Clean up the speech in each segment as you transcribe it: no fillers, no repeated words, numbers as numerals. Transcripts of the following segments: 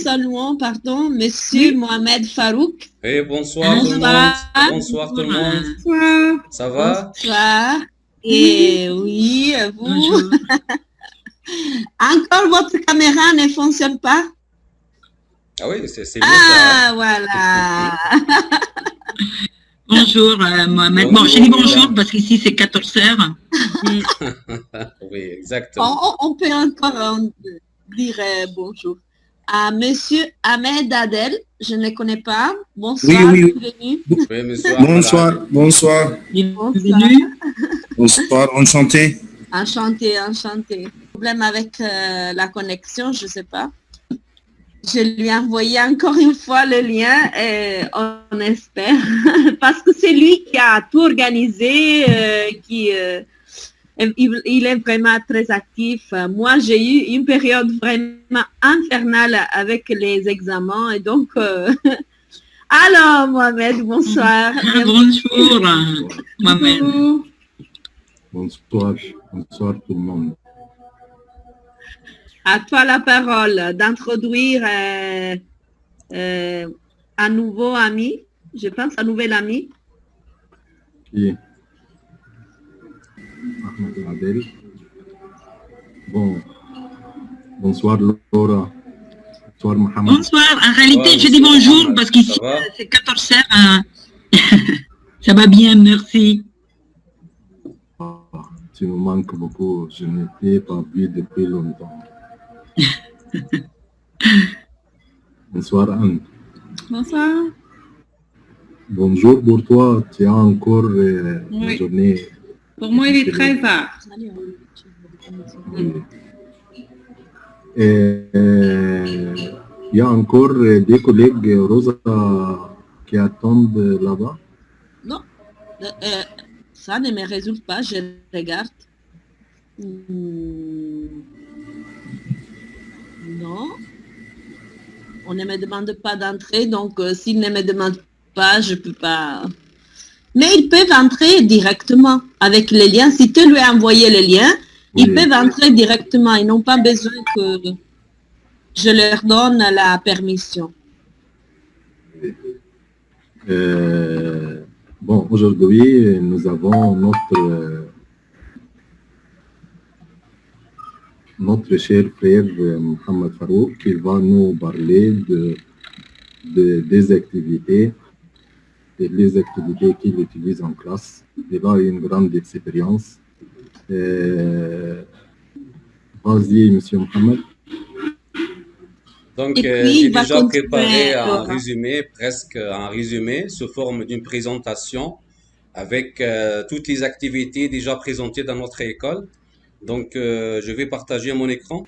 saluons, pardon, Monsieur Mohamed Farouk. Et bonsoir tout le monde. Bonsoir. Bonsoir tout le monde. Bonsoir. Ça va? Bonsoir. Et oui, vous. Bonjour. Encore votre caméra ne fonctionne pas? Ah oui, c'est bien ça. Ah, voilà. Bonjour, Mohamed. Bon, Bonjour, je dis bonjour madame. parce qu'ici c'est 14h. Oui, exactement. On peut encore dire bonjour. À Monsieur Ahmed Adel, je ne le connais pas. Bonsoir, Oui. bienvenue. Oui, monsieur Ahmed Bonsoir, Adel. bonsoir, Bienvenue. bonsoir, enchanté. Enchanté. Problème avec la connexion, je ne sais pas. Je lui ai envoyé encore une fois le lien et on espère. Parce que c'est lui qui a tout organisé, il est vraiment très actif. Moi, j'ai eu une période vraiment infernale avec les examens et donc... Alors, Mohamed, bonsoir. Bonjour, Mohamed. Bonsoir tout le monde. À toi la parole d'introduire un nouveau ami, je pense un nouvel ami. Qui est Ahmed Adel. Bonsoir Laura. Bonsoir Mohamed. Bonsoir. En réalité, Ouais, je dis bonsoir, bonjour Mohamed. parce qu'ici Ça va? c'est 14h. Ça va bien, merci. Tu nous manques beaucoup. Je ne t'ai pas vu depuis longtemps. Bonsoir Anne. Bonsoir. Bonjour pour toi. Tu as encore une Oui. journée. Pour moi, il est très tard. Et il y a encore des collègues Rosa qui attendent là-bas. Non, ça ne me résulte pas, je regarde. Non, on ne me demande pas d'entrer, donc s'ils ne me demandent pas, je ne peux pas. Mais ils peuvent entrer directement avec le lien. Si tu lui as envoyé le lien, ils Oui. peuvent entrer directement. Ils n'ont pas besoin que je leur donne la permission. Aujourd'hui, nous avons notre cher frère Mohamed Farouk qui va nous parler des activités, les activités qu'il utilise en classe. Il a une grande expérience. Vas-y, monsieur Mohamed. Donc, Et puis, j'ai il va déjà continuer, préparé un Laura. résumé, presque un résumé, sous forme d'une présentation avec toutes les activités déjà présentées dans notre école. Donc, je vais partager mon écran.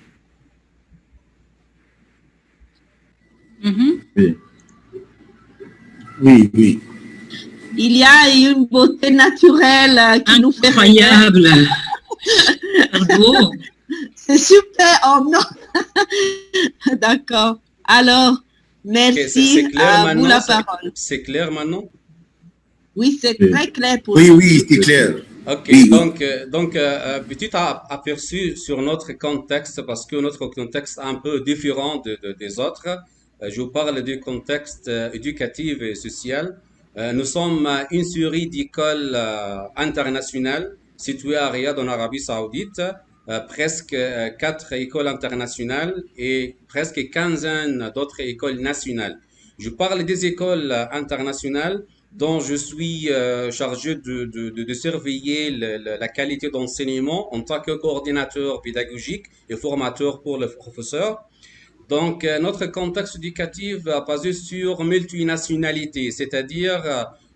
Oui. Oui. Il y a une beauté naturelle qui nous fait rêver. Incroyable. Bravo. C'est super. Oh non. D'accord. Alors, Ok, merci c'est clair à vous maintenant? la parole. C'est clair maintenant? Oui, c'est Oui. très clair pour Oui, nous. c'est clair. Ok, Oui. donc petit aperçu sur notre contexte, parce que notre contexte est un peu différent des autres. Je vous parle du contexte éducatif et social. Nous sommes une série d'écoles internationales situées à Riyad en Arabie Saoudite, presque 4 écoles internationales et presque quinzaine d'autres écoles nationales. Je parle des écoles internationales dont je suis chargé de surveiller la qualité d'enseignement en tant que coordinateur pédagogique et formateur pour les professeurs. Donc, notre contexte éducatif est basé sur multinationalité, c'est-à-dire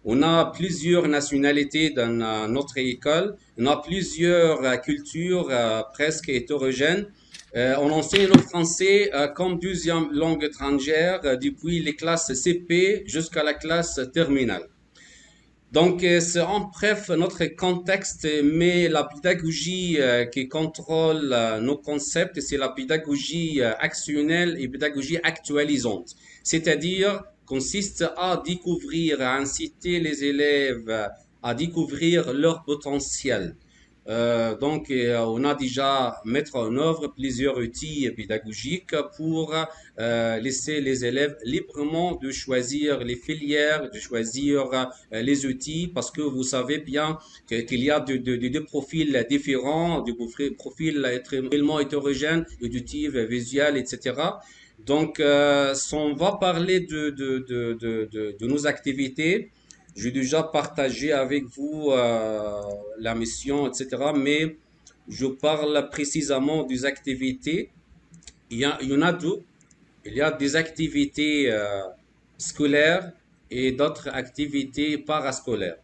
on a plusieurs nationalités dans notre école, on a plusieurs cultures presque hétérogènes. On enseigne le français comme deuxième langue étrangère depuis les classes CP jusqu'à la classe terminale. Donc, c'est en bref notre contexte, mais la pédagogie qui contrôle nos concepts, c'est la pédagogie actionnelle et pédagogie actualisante. C'est-à-dire, consiste à découvrir, à inciter les élèves à découvrir leur potentiel. On a déjà mettre en œuvre plusieurs outils pédagogiques pour laisser les élèves librement de choisir les filières, de choisir les outils, parce que vous savez bien qu'il y a deux profils différents, des profils extrêmement hétérogènes, auditifs, visuels, etc. Si on va parler de nos activités, j'ai déjà partagé avec vous la mission, etc. Mais je parle précisément des activités. Il y en a deux. Il y a des activités scolaires et d'autres activités parascolaires.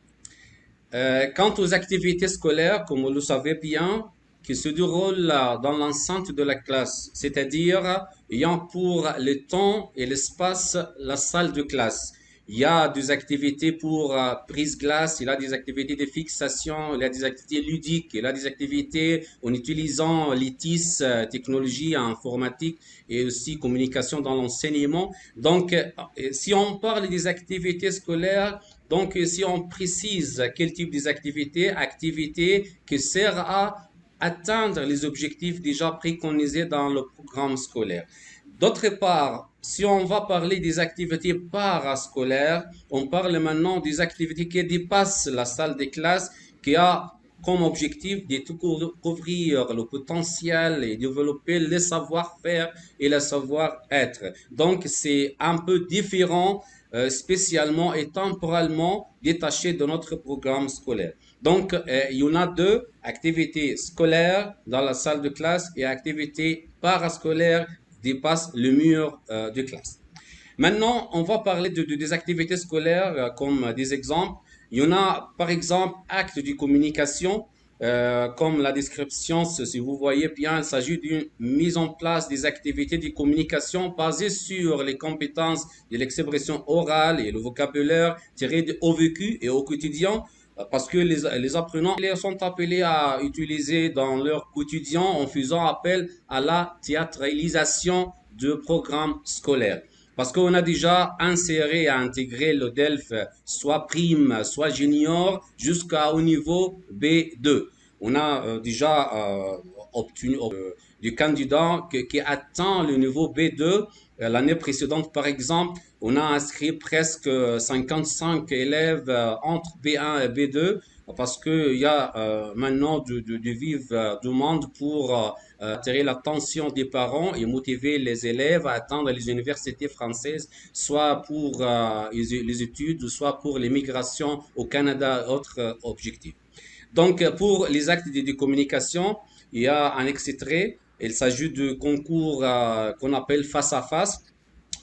Quant aux activités scolaires, comme vous le savez bien, qui se déroulent dans l'enceinte de la classe, c'est-à-dire ayant pour le temps et l'espace la salle de classe. Il y a des activités pour prise-glace, il y a des activités de fixation, il y a des activités ludiques, il y a des activités en utilisant les TIS, technologie informatique et aussi communication dans l'enseignement. Si on parle des activités scolaires, si on précise quel type activités qui servent à atteindre les objectifs déjà préconisés dans le programme scolaire. D'autre part, si on va parler des activités parascolaires, on parle maintenant des activités qui dépassent la salle de classe, qui a comme objectif de découvrir le potentiel et développer le savoir-faire et le savoir-être. Donc, c'est un peu différent, spécialement et temporalement détaché de notre programme scolaire. Il y en a deux, activités scolaires dans la salle de classe et activités parascolaires dépassent le mur de classe. Maintenant, on va parler des activités scolaires comme des exemples. Il y en a, par exemple, actes de communication, comme la description, si vous voyez bien, il s'agit d'une mise en place des activités de communication basées sur les compétences de l'expression orale et le vocabulaire tiré au vécu et au quotidien, parce que les apprenants sont appelés à utiliser dans leur quotidien en faisant appel à la théâtralisation de programmes scolaires. Parce qu'on a déjà inséré et intégré le DELF, soit prime, soit junior, jusqu'au niveau B2. On a déjà obtenu du candidat qui atteint le niveau B2. L'année précédente, par exemple, on a inscrit presque 55 élèves entre B1 et B2 parce qu'il y a maintenant de vives demandes pour attirer l'attention des parents et motiver les élèves à atteindre les universités françaises, soit pour les études, soit pour l'immigration au Canada, autres objectifs. Pour les actes de communication, il y a un extrait. Il s'agit de concours qu'on appelle face à face,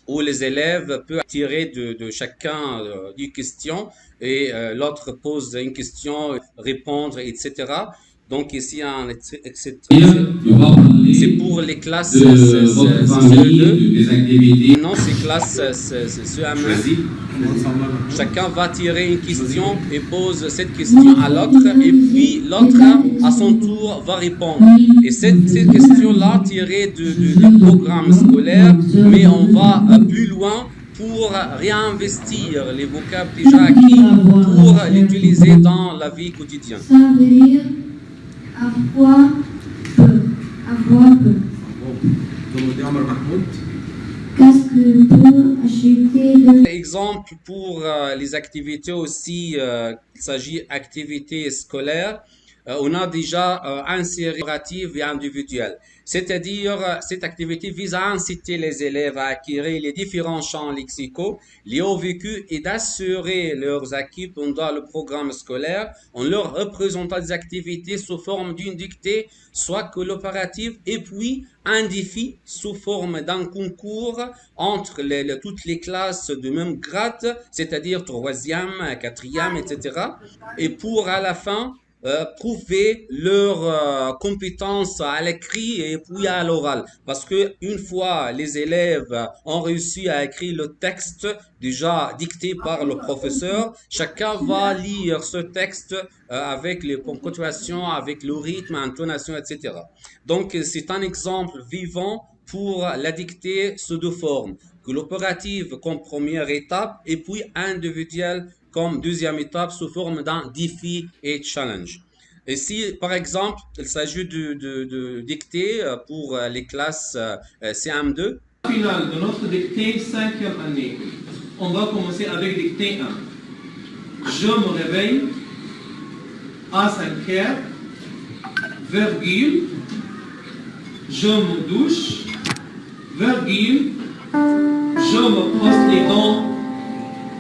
où les élèves peuvent tirer de chacun une question et l'autre pose une question, répondre, etc. Donc ici, un extrait. C'est pour les classes CE2. Non, c'est classe CE1. Chacun va tirer une question et pose cette question à l'autre, et puis l'autre, à son tour, va répondre. Et cette question-là, tirée du programme scolaire, mais on va plus loin pour réinvestir les vocables déjà acquis pour l'utiliser dans la vie quotidienne. Ça veut dire avoir peur. Avoir peur. Qu'est-ce que peut acheter de... Exemple pour les activités aussi, il s'agit d'activités scolaires. On a déjà inséré coopérative et individuelle. C'est-à-dire, cette activité vise à inciter les élèves à acquérir les différents champs lexicaux liés au vécu et d'assurer leurs acquis pendant le programme scolaire en leur représentant des activités sous forme d'une dictée, soit coopérative, et puis un défi sous forme d'un concours entre toutes les classes de même grade, c'est-à-dire 3e, 4e, etc. Et pour à la fin, prouver leurs compétences à l'écrit et puis à l'oral. Parce que une fois les élèves ont réussi à écrire le texte déjà dicté par le professeur, chacun va lire ce texte avec les ponctuations, avec le rythme, intonation, etc. Donc c'est un exemple vivant pour la dictée sous deux formes. Coopérative comme première étape et puis individuelle comme deuxième étape sous forme d'un défi et challenge. Ici, par exemple, il s'agit de dictée pour les classes CM2. Finale de notre dictée 5e année. On va commencer avec dictée 1. Je me réveille à 5 heures, virgule, je me douche, virgule, je me brosse les dents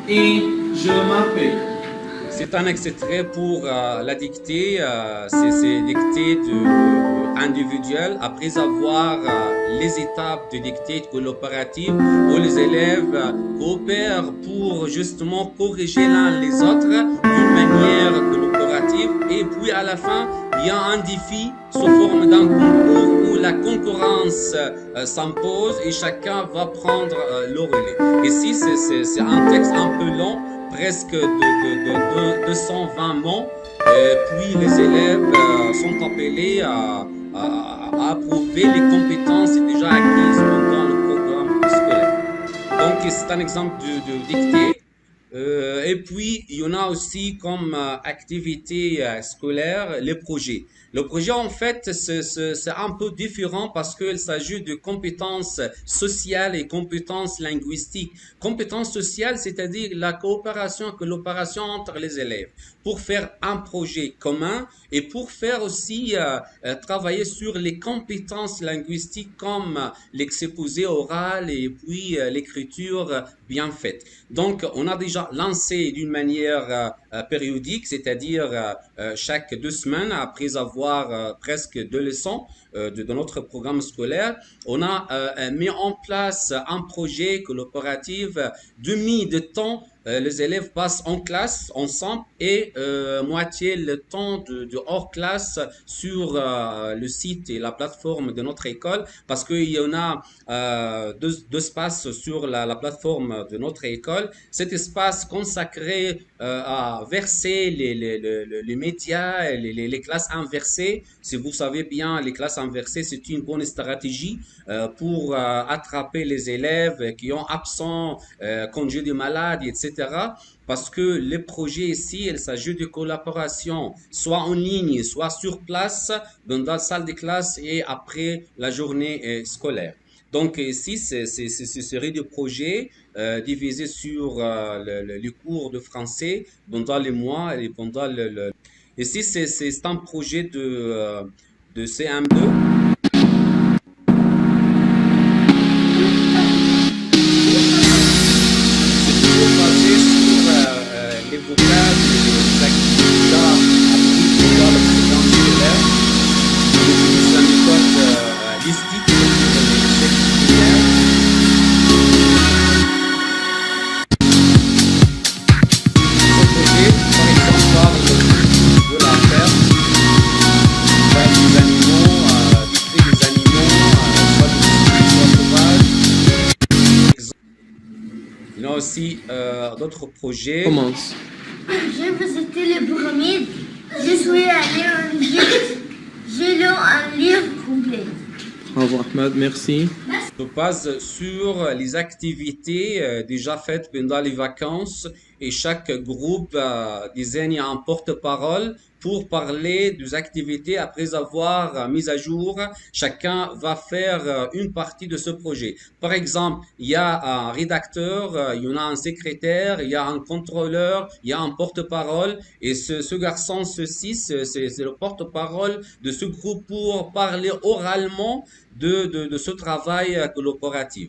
et je m'appelle. C'est un extrait pour la dictée, c'est dictée individuelle après avoir les étapes de dictée collaborative où les élèves coopèrent pour justement corriger l'un les autres d'une manière collaborative et puis à la fin il y a un défi sous forme d'un concours où la concurrence s'impose et chacun va prendre le relais. Ici c'est un texte un peu long, presque de 220 mots, puis les élèves sont appelés à approuver les compétences déjà acquises dans le programme scolaire. Donc c'est un exemple de dictée. Et puis, il y en a aussi comme activité scolaire les projets. Le projet, en fait, c'est un peu différent parce qu'il s'agit de compétences sociales et compétences linguistiques. Compétences sociales, c'est-à-dire la collaboration entre les élèves pour faire un projet commun et pour faire aussi travailler sur les compétences linguistiques comme l'exposé oral et puis l'écriture bien faite. Donc, on a déjà lancé d'une manière périodique, c'est-à-dire chaque 2 semaines, après avoir presque 2 leçons de notre programme scolaire, on a mis en place un projet collaboratif demi de temps. Les élèves passent en classe ensemble et moitié le temps de hors classe sur le site et la plateforme de notre école parce qu'il y en a deux espaces sur la plateforme de notre école. Cet espace consacré à verser les médias, les classes inversées. Si vous savez bien, les classes inversées, c'est une bonne stratégie pour attraper les élèves qui ont absent, congé de maladie, etc. Parce que les projets ici, il s'agit de collaboration, soit en ligne, soit sur place, dans la salle de classe et après la journée scolaire. Donc ici, c'est une série de projets divisés sur les cours de français pendant les mois et pendant Ici, c'est un projet de CM2. Les vocables, les activités déjà apprises dans le programme scolaire. On utilise la méthode listique pour les textes primaires. Ce projet, par exemple, parle de la ferme, des animaux, des animaux, soit domestiques, soit sauvages. Il y a aussi d'autres projets. Commence. J'ai visité les pyramides. Je suis allé en Égypte. J'ai lu un livre complet. Bravo Ahmed, merci. Se base sur les activités déjà faites pendant les vacances et chaque groupe désigne un porte-parole pour parler des activités après avoir mis à jour. Chacun va faire une partie de ce projet. Par exemple, il y a un rédacteur, il y en a un secrétaire, il y a un contrôleur, il y a un porte-parole et ce garçon, c'est le porte-parole de ce groupe pour parler oralement de ce travail collaboratif.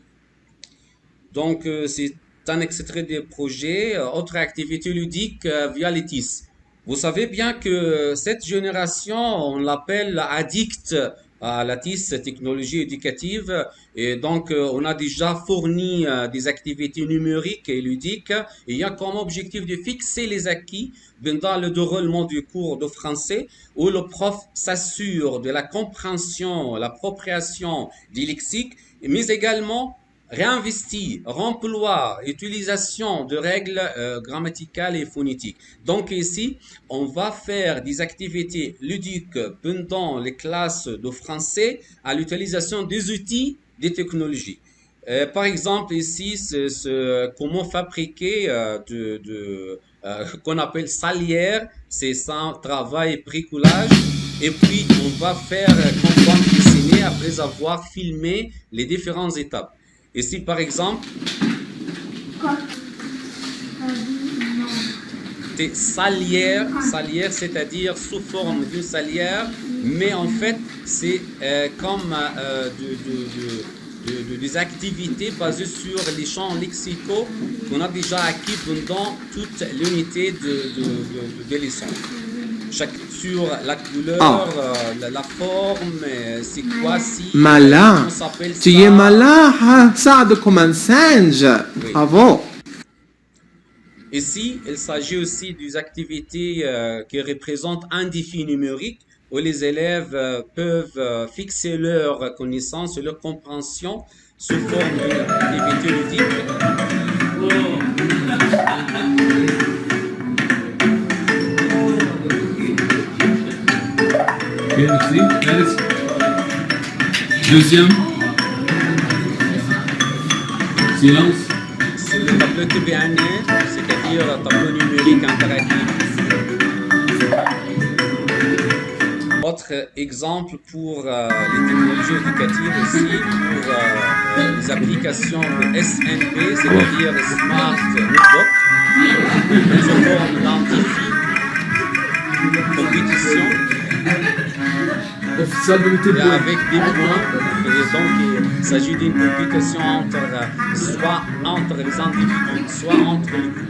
Donc, c'est un extrait des projets. Autre activité ludique via l'ETIS. Vous savez bien que cette génération, on l'appelle addict à la TIS, technologie éducative. Et donc, on a déjà fourni des activités numériques et ludiques. Et il y a comme objectif de fixer les acquis pendant le déroulement du cours de français où le prof s'assure de la compréhension, l'appropriation du lexique, mais également réinvestit, remploi, utilisation de règles grammaticales et phonétiques. Donc ici, on va faire des activités ludiques pendant les classes de français à l'utilisation des outils des technologies. Par exemple, ici, c'est comment fabriquer qu'on appelle salière, c'est sans travail et bricolage. Et puis, on va faire comme bande dessinée après avoir filmé les différentes étapes. Ici, par exemple, c'est salière, c'est-à-dire sous forme d'une salière, mais en fait, c'est comme des activités basées sur les champs lexicaux qu'on a déjà acquis pendant toute l'unité de leçon. Sur la couleur, la forme, c'est quoi si Malin. on s'appelle Tu ça. es malin, hein? Saad comme un singe. Oui. Bravo. Ici, il s'agit aussi des activités qui représentent un défi numérique où les élèves peuvent fixer leur connaissance et leur compréhension sous forme d'activité ludique. Ok, merci. Merci. Deuxième. Silence. C'est le tableau TBN, c'est-à-dire tableau numérique interactif. Autre exemple pour les technologies éducatives aussi, pour les applications de SNP, c'est-à-dire Smart Notebook, sous forme d'un défi, compétition, et avec des points. Et donc, il s'agit d'une compétition soit entre les individus, soit entre les groupes.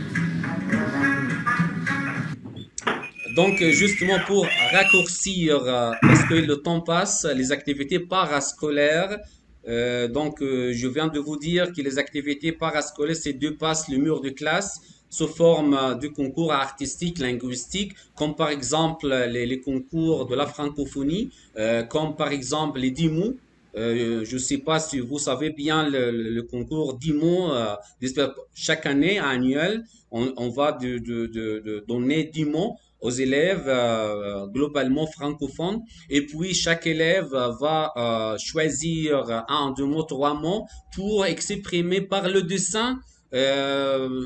Donc, justement, pour raccourcir, parce que le temps passe, les activités parascolaires, je viens de vous dire que les activités parascolaires, c'est dépassent le mur de classe sous forme de concours artistiques, linguistiques, comme par exemple les concours de la francophonie, comme par exemple les 10 mots. Je ne sais pas si vous savez bien le concours 10 mots, chaque année annuel, on va donner 10 mots aux élèves globalement francophones, et puis chaque élève va choisir 1, 2 mots, 3 mots pour exprimer par le dessin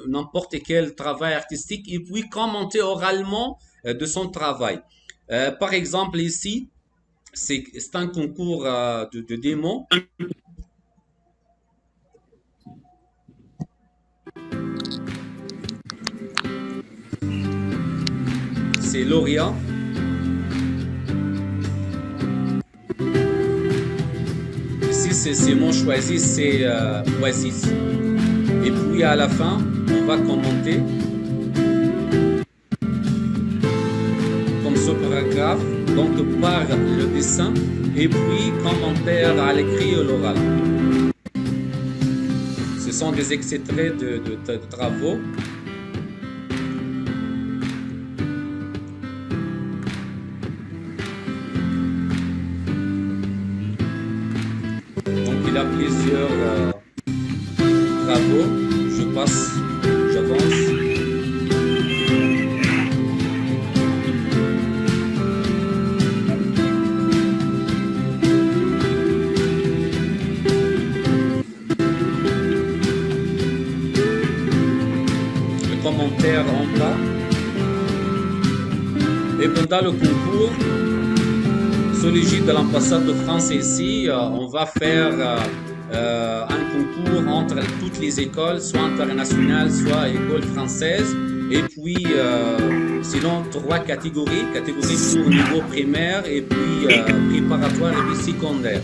n'importe quel travail artistique et puis commenter oralement de son travail. Par exemple ici, c'est un concours de démo. C'est lauréat. Ici, ces mots choisis, c'est oasis. Et puis à la fin, on va commenter comme ce paragraphe, donc par le dessin, et puis commentaire à l'écrit et l'oral. Ce sont des extraits de travaux. Donc il y a plusieurs travaux. Je passe, j'avance. Le commentaire en bas. Et pendant le concours, sous l'égide de l'ambassade de France ici, on va faire un concours entre toutes les écoles, soit internationales, soit écoles françaises. Et puis, sinon, 3 catégories. Catégorie pour niveau primaire et puis préparatoire et puis secondaire,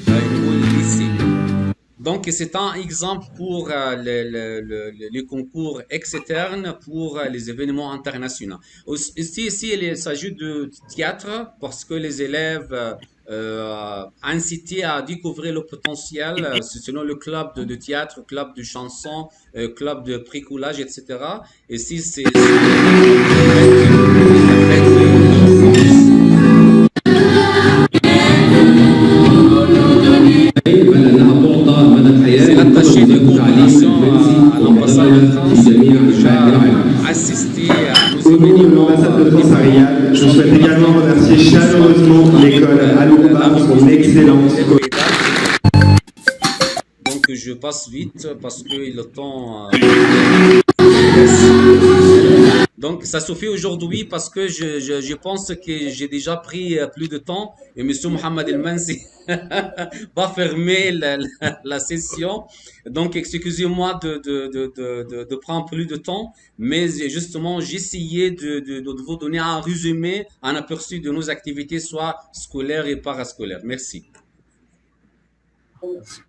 niveau lycée. Donc, c'est un exemple pour les concours externes pour les événements internationaux. Ici, il s'agit de théâtre parce que les élèves incités à découvrir le potentiel selon le club de théâtre, club de chanson, club de bricolage, etc. Ici, c'est l'attaché de coordination à l'ambassade de France qui a déjà assisté à nos événements. Je souhaite également remercier chaleureusement l'école Alouba pour son excellence. Donc je passe vite parce que le temps Donc, ça suffit aujourd'hui parce que je pense que j'ai déjà pris plus de temps et M. Mohamed El Mansi va fermer la session. Donc, excusez-moi de prendre plus de temps, mais justement, j'essayais de vous donner un résumé, un aperçu de nos activités, soit scolaires et parascolaires. Merci.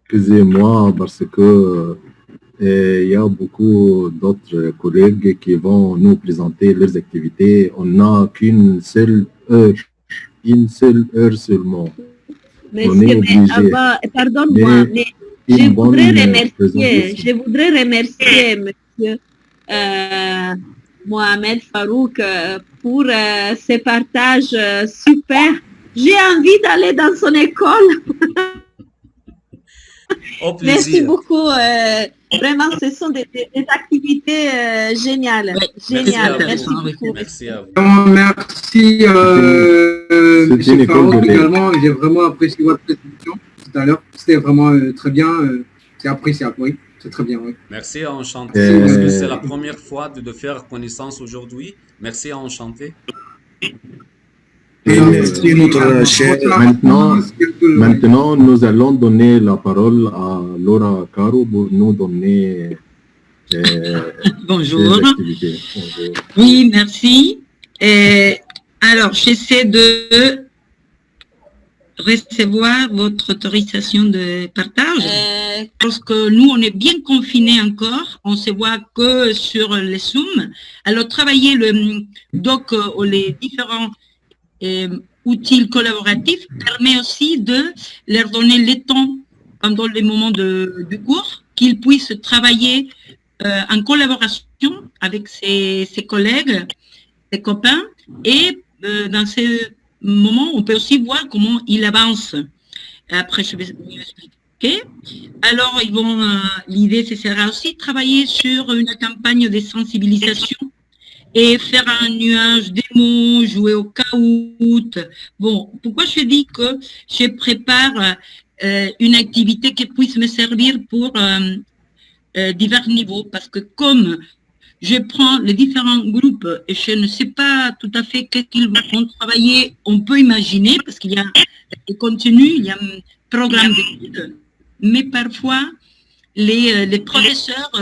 Excusez-moi parce que il y a beaucoup d'autres collègues qui vont nous présenter leurs activités. On n'a qu'une seule heure seulement. Monsieur, pardonne-moi, mais je voudrais remercier monsieur Mohamed Farouk pour ces partages super. J'ai envie d'aller dans son école. Au plaisir. Merci beaucoup. Vraiment, ce sont des activités géniales. Géniales. Merci beaucoup. Merci à vous. Merci, M. Farouk, également. J'ai vraiment apprécié votre présentation tout à l'heure. C'était vraiment très bien. C'est appréciable, oui. C'est très bien, oui. Merci, enchanté. Parce que c'est la première fois de faire connaissance aujourd'hui. Merci, enchanté. Merci, notre cher. Maintenant, nous allons donner la parole à Laura Caro pour nous donner Bonjour. ses activités. Bonjour. Oui, merci. Alors, j'essaie de recevoir votre autorisation de partage. Parce que nous, on est bien confinés encore. On se voit que sur les Zoom. Alors, travailler le doc ou les différents outils collaboratifs permet aussi de leur donner le temps pendant les moments du cours, qu'ils puissent travailler en collaboration avec ses collègues, ses copains, et dans ces moments, on peut aussi voir comment ils avancent. Après, je vais vous expliquer. Alors, l'idée, ce sera aussi de travailler sur une campagne de sensibilisation et faire un nuage des mots, jouer au caout. Bon, pourquoi je dis que je prépare une activité qui puisse me servir pour divers niveaux? Parce que comme je prends les différents groupes et je ne sais pas tout à fait qu'est-ce qu'ils vont travailler, on peut imaginer, parce qu'il y a des contenus, il y a un programme d'études, mais parfois les professeurs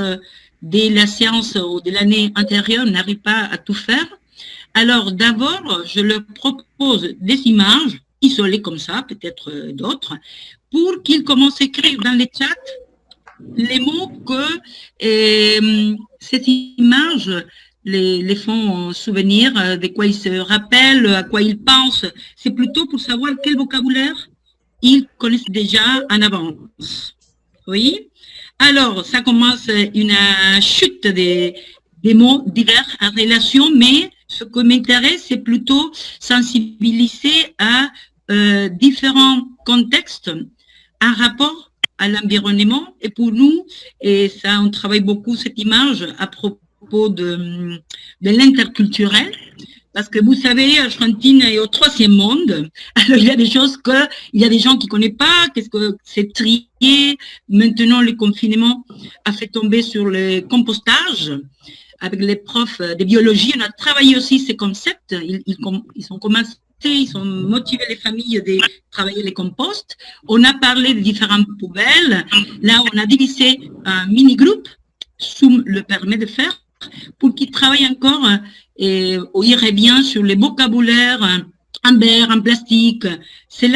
de la séance ou de l'année antérieure n'arrivent pas à tout faire. Alors d'abord, je leur propose des images isolées comme ça, peut-être d'autres, pour qu'ils commencent à écrire dans les chats les mots que ces images les font souvenir, de quoi ils se rappellent, à quoi ils pensent. C'est plutôt pour savoir quel vocabulaire ils connaissent déjà en avance. Oui. Alors, ça commence une chute des mots divers en relation, mais ce qui m'intéresse, c'est plutôt sensibiliser à différents contextes en rapport à l'environnement. Et pour nous, et ça, on travaille beaucoup cette image à propos de l'interculturel, parce que vous savez, Argentine est au 3e monde. Alors, il y a des choses il y a des gens qui ne connaissent pas, qu'est-ce que c'est trié. Maintenant, le confinement a fait tomber sur le compostage. Avec les profs de biologie, on a travaillé aussi ces concepts. Ils ont commencé, ils ont motivé les familles de travailler les composts. On a parlé de différentes poubelles. Là, on a divisé un mini-groupe, Zoom le permet de faire, pour qu'ils travaillent encore et il revient sur les vocabulaires en verre, en plastique. C'est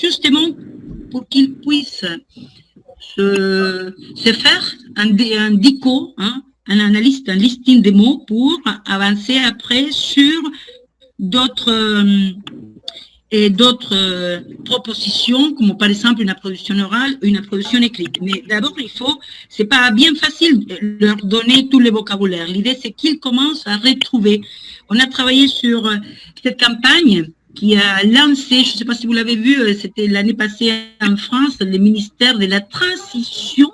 justement pour qu'ils puissent se faire un dico, un analyse, un listing des mots pour avancer après sur d'autres propositions, comme par exemple une introduction orale, une introduction écrite. Mais d'abord, c'est pas bien facile de leur donner tous les vocabulaires. L'idée, c'est qu'ils commencent à retrouver. On a travaillé sur cette campagne qui a lancé, je ne sais pas si vous l'avez vu, c'était l'année passée en France, le ministère de la Transition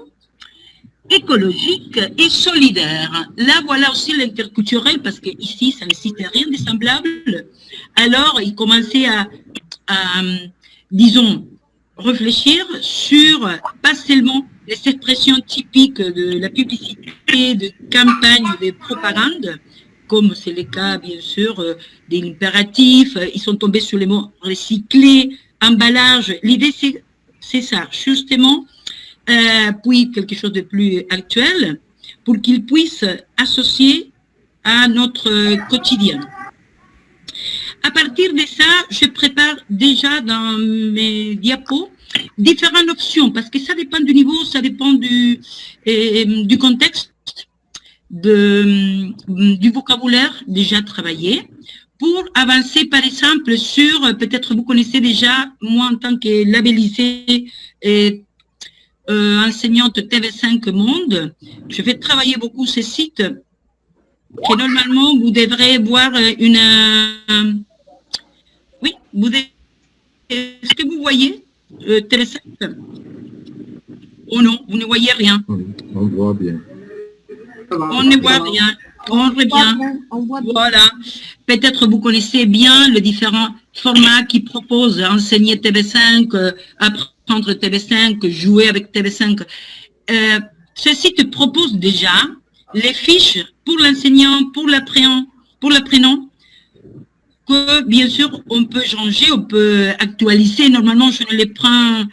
écologique et solidaire. Là, voilà aussi l'interculturel, parce qu'ici, ça ne cite rien de semblable. Alors, ils commençaient à disons, réfléchir sur, pas seulement les expressions typiques de la publicité, effet de campagnes de propagande, comme c'est le cas, bien sûr, des impératifs. Ils sont tombés sur les mots recycler, emballage. L'idée, c'est ça, justement, puis quelque chose de plus actuel, pour qu'ils puissent associer à notre quotidien. À partir de ça, je prépare déjà dans mes diapos différentes options, parce que ça dépend du niveau, ça dépend du contexte, du vocabulaire déjà travaillé, pour avancer par exemple sur, peut-être vous connaissez déjà, moi en tant que labellisée enseignante TV5 Monde, je vais travailler beaucoup ces sites que normalement vous devrez voir oui, est-ce que vous voyez TV5? Oh non, vous ne voyez rien. On voit bien. On ne voit rien. On voit bien. Voilà. Peut-être vous connaissez bien les différents formats qui proposent enseigner TV5, apprendre TV5, jouer avec TV5. Ce site propose déjà les fiches pour l'enseignant, pour l'apprenant, que bien sûr on peut changer, on peut actualiser. Normalement, je ne les prends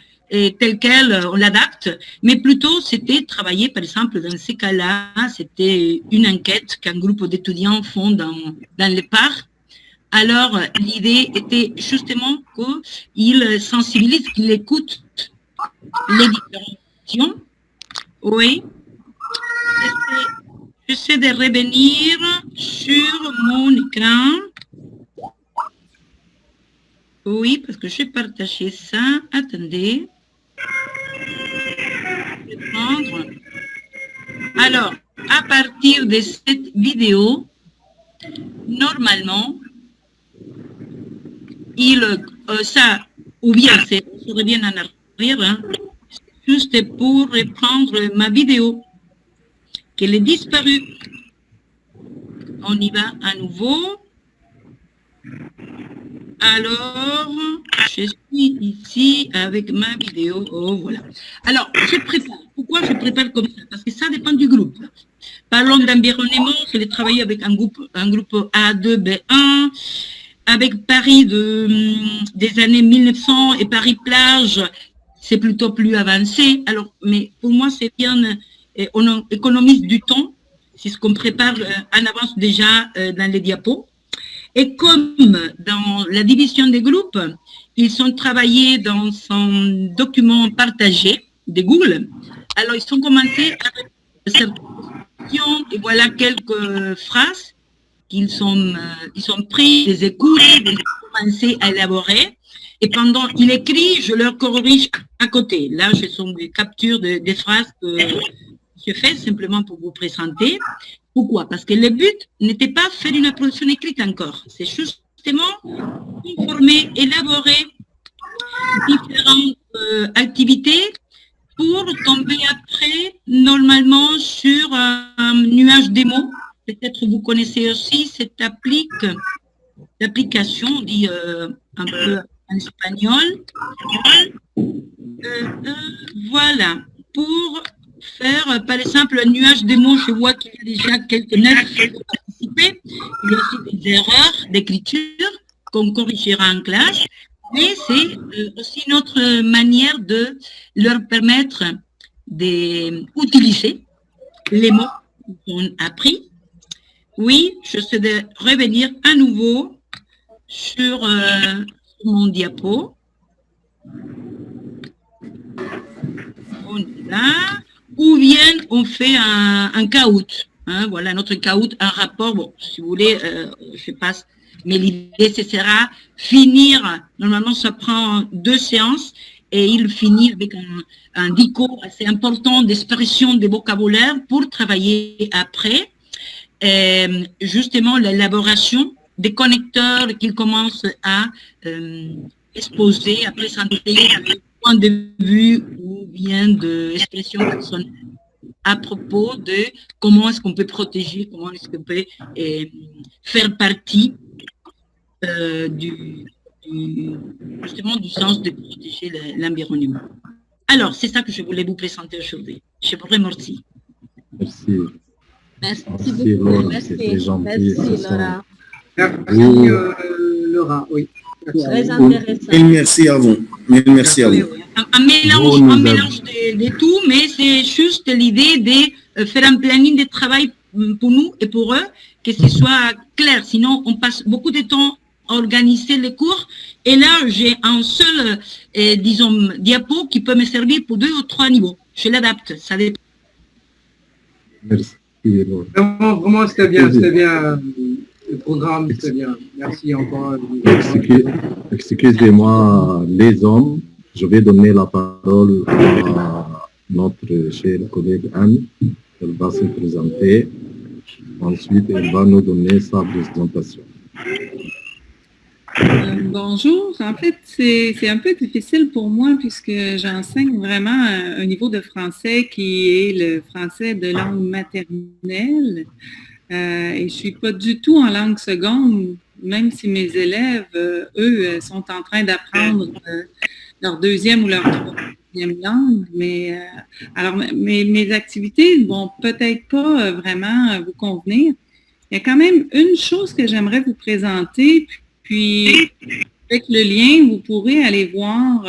tel quel, on l'adapte, mais plutôt c'était travailler, par exemple, dans ces cas-là, c'était une enquête qu'un groupe d'étudiants font dans les parcs. Alors, l'idée était justement qu'ils sensibilisent, qu'ils écoutent les différentes questions. Oui. J'essaie de revenir sur mon écran. Oui, parce que j'ai partagé ça. Attendez. Je vais prendre. Alors, à partir de cette vidéo, normalement, ça, ou bien, je reviens en arrière, hein, juste pour reprendre ma vidéo, qu'elle est disparue. On y va à nouveau. Alors, je suis ici avec ma vidéo. Oh, voilà. Alors, je prépare. Pourquoi je prépare comme ça? Parce que ça dépend du groupe. Parlons d'environnement. Je l'ai travaillé avec un groupe A2, B1, avec Paris des années 1900 et Paris-Plage, c'est plutôt plus avancé. Alors, mais pour moi, c'est bien, on économise du temps, c'est ce qu'on prépare en avance déjà dans les diapos. Et comme dans la division des groupes, ils sont travaillés dans son document partagé de Google, alors ils ont commencé avec cette question, et voilà quelques phrases qu'ils sont pris, les écoutent, ils ont commencé à élaborer, et pendant qu'il écrit, je leur corrige à côté. Là, ce sont des captures des phrases que je fais simplement pour vous présenter. Pourquoi? Parce que le but n'était pas de faire une production écrite encore. C'est justement informer, élaborer différentes activités pour tomber après, normalement, sur un nuage des mots. Peut-être vous connaissez aussi cette application, on dit un peu en espagnol. Voilà, pour faire, par exemple, un nuage des mots. Je vois qu'il y a déjà quelques neufs qui ont participé. Il y a aussi des erreurs d'écriture qu'on corrigera en classe. Mais c'est aussi notre manière de leur permettre d'utiliser les mots qu'on a appris. Oui, je sais de revenir à nouveau sur mon diapo. On est là. Ou bien on fait un caout. Hein, voilà notre caout, un rapport. Bon, si vous voulez, je passe. Mais l'idée, ce sera finir. Normalement, ça prend 2 séances et il finit avec un discours assez important d'expression des vocabulaires pour travailler après. Justement, l'élaboration des connecteurs qu'il commence à exposer, à présenter le point de vue ou bien d'expression personnelle à propos de comment est-ce qu'on peut protéger, comment est-ce qu'on peut faire partie justement du sens de protéger l'environnement. Alors, c'est ça que je voulais vous présenter aujourd'hui. Je vous remercie. Merci. Merci Merci, beaucoup. Laura, Merci. c'était gentil. Merci, Ce sont- Laura. Merci, Laura, oui. Très intéressant. Mille merci à vous. Mille merci à vous. Un mélange de tout, mais c'est juste l'idée de faire un planning de travail pour nous et pour eux, que ce soit clair. Sinon, on passe beaucoup de temps à organiser les cours. Et là, j'ai un seul, disons, diapo qui peut me servir pour 2 ou 3 niveaux. Je l'adapte. Ça dépend. Merci, Laura. Vraiment, c'était bien. Le programme, c'était bien. Merci encore. Excusez-moi, les hommes, je vais donner la parole à notre chère collègue Anne. Elle va se présenter. Ensuite, elle va nous donner sa présentation. Bonjour. En fait, c'est un peu difficile pour moi puisque j'enseigne vraiment un niveau de français qui est le français de langue maternelle. Et je ne suis pas du tout en langue seconde, même si mes élèves, eux, sont en train d'apprendre leur deuxième ou leur troisième langue. Mais alors, mes activités ne vont peut-être pas vraiment vous convenir. Il y a quand même une chose que j'aimerais vous présenter, puis avec le lien, vous pourrez aller voir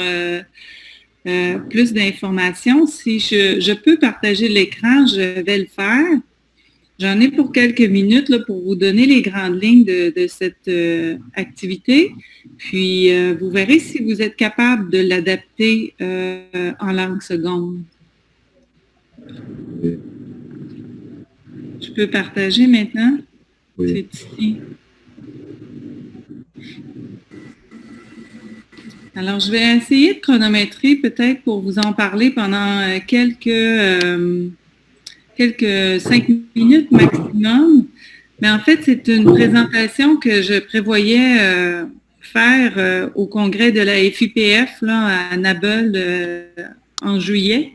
plus d'informations. Si je peux partager l'écran, je vais le faire. J'en ai pour quelques minutes là, pour vous donner les grandes lignes de cette activité. Puis, vous verrez si vous êtes capable de l'adapter en langue seconde. Oui. Je peux partager maintenant? Oui. C'est ici. Alors, je vais essayer de chronométrer peut-être pour vous en parler pendant quelques 5 minutes maximum. Mais en fait, c'est une présentation que je prévoyais faire au congrès de la FIPF là, à Naples en juillet,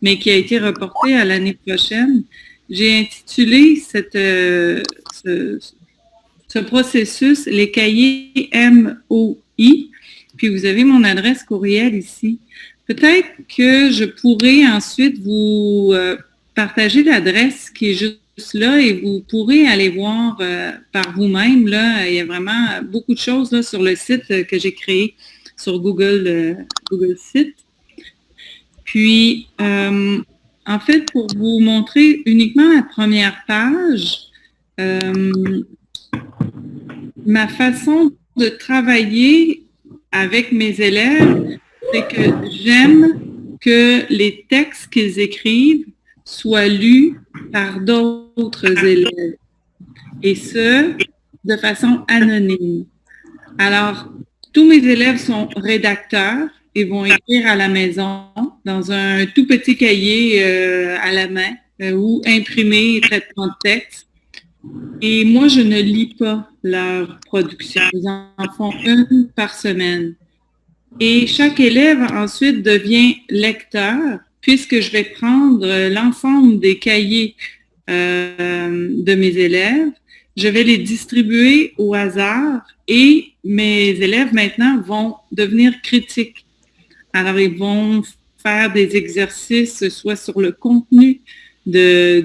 mais qui a été reportée à l'année prochaine. J'ai intitulé ce processus « Les cahiers MOI », puis vous avez mon adresse courriel ici. Peut-être que je pourrais ensuite vous partager l'adresse qui est juste là et vous pourrez aller voir par vous-même. Là, il y a vraiment beaucoup de choses là, sur le site que j'ai créé sur Google Site. Puis, en fait, pour vous montrer uniquement la première page, ma façon de travailler avec mes élèves, c'est que j'aime que les textes qu'ils écrivent soient lus par d'autres élèves, et ce, de façon anonyme. Alors, tous mes élèves sont rédacteurs et vont écrire à la maison dans un tout petit cahier à la main ou imprimer traitement de texte. Et moi, je ne lis pas leur production. Ils en font une par semaine. Et chaque élève ensuite devient lecteur, puisque je vais prendre l'ensemble des cahiers de mes élèves, je vais les distribuer au hasard et mes élèves maintenant vont devenir critiques. Alors, ils vont faire des exercices soit sur le contenu de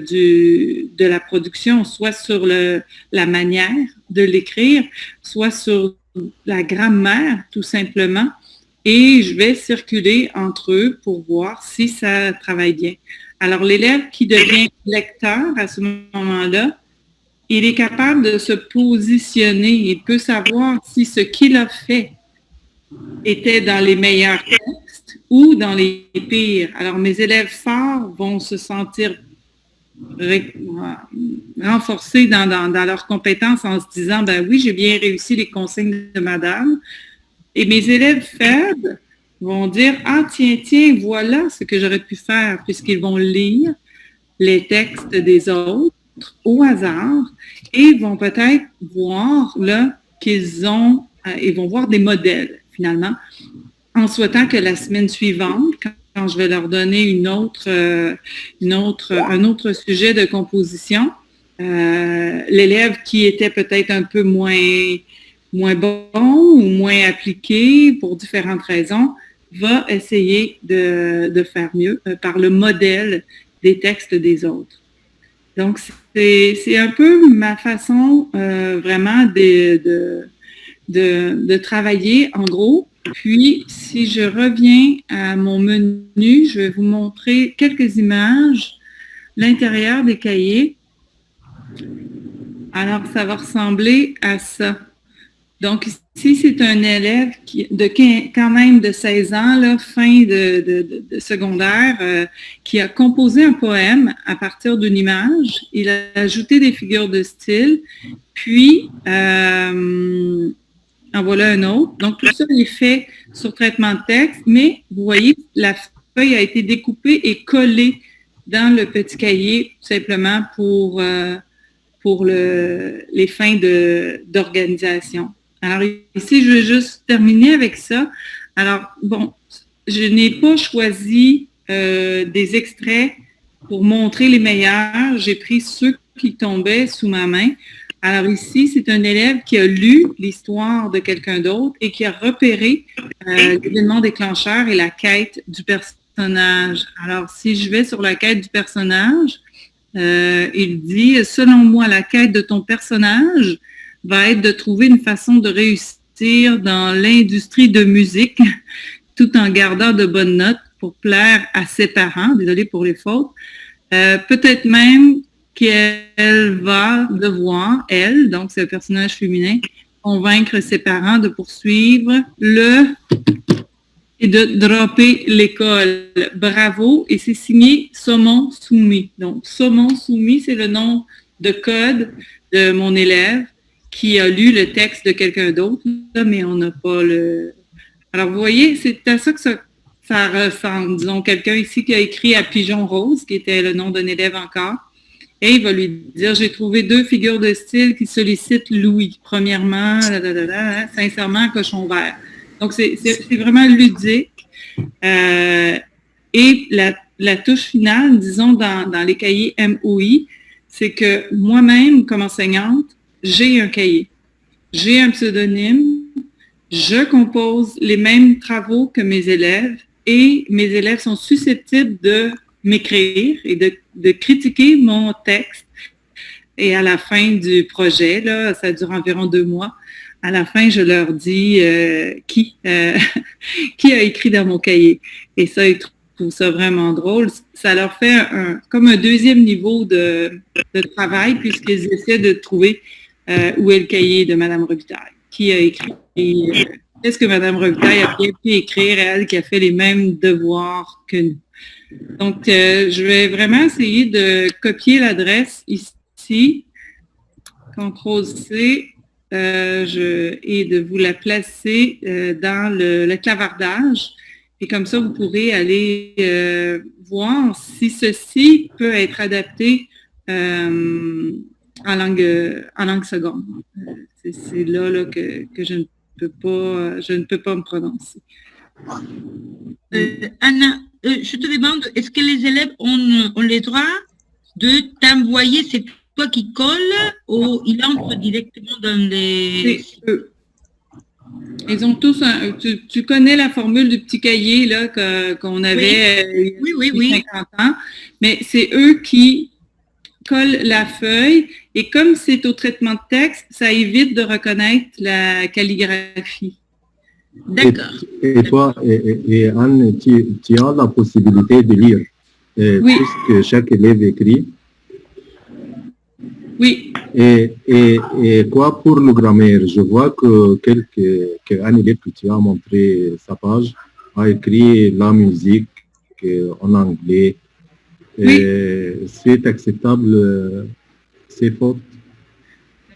la production, soit sur la manière de l'écrire, soit sur la grammaire, tout simplement. Et je vais circuler entre eux pour voir si ça travaille bien. Alors, l'élève qui devient lecteur à ce moment-là, il est capable de se positionner. Il peut savoir si ce qu'il a fait était dans les meilleurs textes ou dans les pires. Alors, mes élèves forts vont se sentir renforcés dans leurs compétences en se disant, ben oui, j'ai bien réussi les consignes de madame. Et mes élèves faibles vont dire, ah tiens, voilà ce que j'aurais pu faire, puisqu'ils vont lire les textes des autres au hasard et vont peut-être voir là qu'ils ont, ils vont voir des modèles finalement, en souhaitant que la semaine suivante, quand je vais leur donner un autre sujet de composition, l'élève qui était peut-être un peu moins bon ou moins appliqué pour différentes raisons, va essayer de faire mieux par le modèle des textes des autres. Donc, c'est un peu ma façon vraiment de travailler, en gros. Puis, si je reviens à mon menu, je vais vous montrer quelques images, l'intérieur des cahiers. Alors, ça va ressembler à ça. Donc, ici, c'est un élève quand même de 16 ans, là, fin de secondaire, qui a composé un poème à partir d'une image. Il a ajouté des figures de style, puis en voilà un autre. Donc, tout ça est fait sur traitement de texte, mais vous voyez, la feuille a été découpée et collée dans le petit cahier, simplement pour les fins d'organisation. Alors, ici, je vais juste terminer avec ça. Alors, bon, je n'ai pas choisi des extraits pour montrer les meilleurs. J'ai pris ceux qui tombaient sous ma main. Alors ici, c'est un élève qui a lu l'histoire de quelqu'un d'autre et qui a repéré l'événement déclencheur et la quête du personnage. Alors, si je vais sur la quête du personnage, il dit, selon moi, la quête de ton personnage va être de trouver une façon de réussir dans l'industrie de musique tout en gardant de bonnes notes pour plaire à ses parents. Désolée pour les fautes. Peut-être même qu'elle va devoir, elle, donc c'est un personnage féminin, convaincre ses parents de poursuivre et de dropper l'école. Bravo, et c'est signé Saumon Soumis. Donc, Saumon Soumis, c'est le nom de code de mon élève qui a lu le texte de quelqu'un d'autre, mais on n'a pas le... Alors, vous voyez, c'est à ça que ça ressemble. Disons, quelqu'un ici qui a écrit à Pigeon Rose, qui était le nom d'un élève encore, et il va lui dire, j'ai trouvé 2 figures de style qui sollicitent Louis. Premièrement, sincèrement, cochon vert. Donc, c'est vraiment ludique. Et la touche finale, disons, dans les cahiers MOI, c'est que moi-même, comme enseignante, j'ai un cahier. J'ai un pseudonyme. Je compose les mêmes travaux que mes élèves et mes élèves sont susceptibles de m'écrire et de critiquer mon texte. Et à la fin du projet, là, ça dure environ 2 mois, à la fin, je leur dis qui a écrit dans mon cahier. Et ça, ils trouvent ça vraiment drôle. Ça leur fait comme un deuxième niveau de travail puisqu'ils essaient de trouver où est le cahier de Mme Robitaille. Qui a écrit qu'est-ce que Mme Robitaille a bien pu écrire, elle qui a fait les mêmes devoirs que nous. Donc, je vais vraiment essayer de copier l'adresse ici, CTRL-C, et de vous la placer dans le clavardage. Et comme ça, vous pourrez aller voir si ceci peut être adapté en langue seconde. C'est là que je ne peux pas me prononcer. Anna, je te demande, est-ce que les élèves ont le droit de t'envoyer, c'est toi qui colle ou ils entrent directement dans les... Ils ont tous tu connais la formule du petit cahier là qu'on avait oui. 50 ans, mais c'est eux qui collent la feuille et comme c'est au traitement de texte, ça évite de reconnaître la calligraphie. D'accord. Et toi, et Anne, tu as la possibilité de lire tout ce que chaque élève écrit. Oui. Et quoi pour le grammaire? Je vois qu'un élève que tu as montré sa page a écrit la musique en anglais. C'est acceptable ces fautes?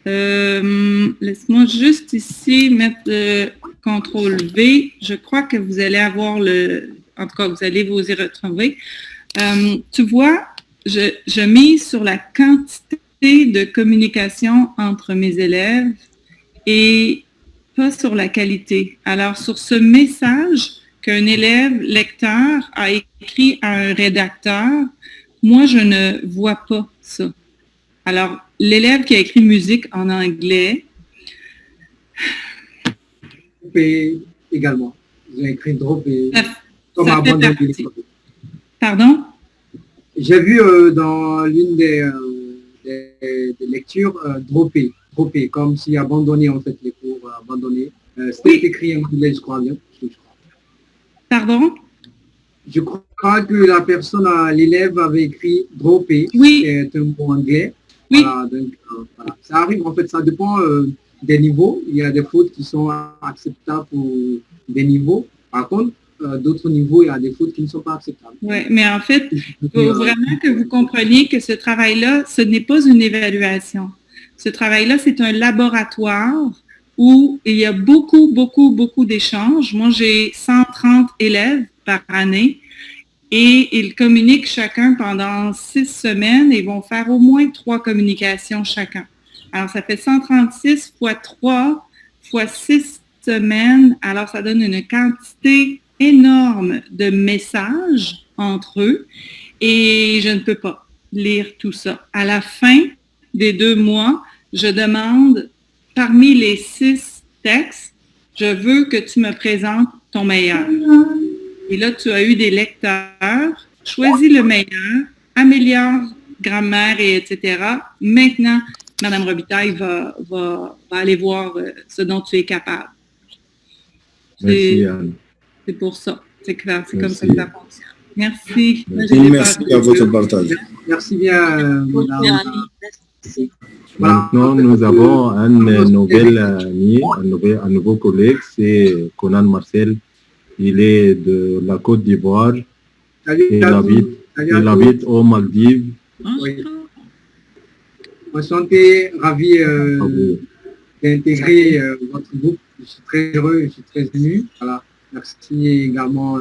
Laisse-moi juste ici mettre CTRL-V. Je crois que vous allez avoir en tout cas, vous allez vous y retrouver. Tu vois, je mise sur la quantité de communication entre mes élèves et pas sur la qualité. Alors, sur ce message qu'un élève lecteur a écrit à un rédacteur, moi, je ne vois pas ça. Alors, l'élève qui a écrit musique en anglais... Et également. J'ai écrit drop et... Ça fait partie. Pardon? J'ai vu dans l'une des de lecture droppées, comme si abandonné en fait les cours abandonnés. C'était écrit en anglais, je crois bien. Pardon? Je crois que la personne, l'élève avait écrit droppé, c'est un mot anglais. Oui. Voilà, donc, voilà. Ça arrive, en fait, ça dépend des niveaux. Il y a des fautes qui sont acceptables pour des niveaux. Par contre, d'autres niveaux, il y a des fautes qui ne sont pas acceptables. Oui, mais en fait, il faut vraiment que vous compreniez que ce travail-là, ce n'est pas une évaluation. Ce travail-là, c'est un laboratoire où il y a beaucoup d'échanges. Moi, j'ai 130 élèves par année et ils communiquent chacun pendant 6 semaines et vont faire au moins 3 communications chacun. Alors, ça fait 136 fois 3 fois 6 semaines. Alors, ça donne une quantité énorme de messages entre eux et je ne peux pas lire tout ça. À la fin des 2 mois, je demande, parmi les 6 textes, je veux que tu me présentes ton meilleur. Et là, tu as eu des lecteurs, choisis le meilleur, améliore grammaire et etc. Maintenant, Madame Robitaille va aller voir ce dont tu es capable. Merci, Anne. C'est pour ça. C'est clair, c'est comme ça que ça fonctionne. Merci. Merci à votre partage. Merci bien, Madame. Merci. Maintenant, nous avons un nouvel ami, un nouveau collègue, c'est Conan Marcel. Il est de la Côte d'Ivoire. Il habite aux Maldives. Oui. Enchanté, ravi d'intégrer votre groupe. Je suis très heureux, je suis très ému. Voilà. Merci également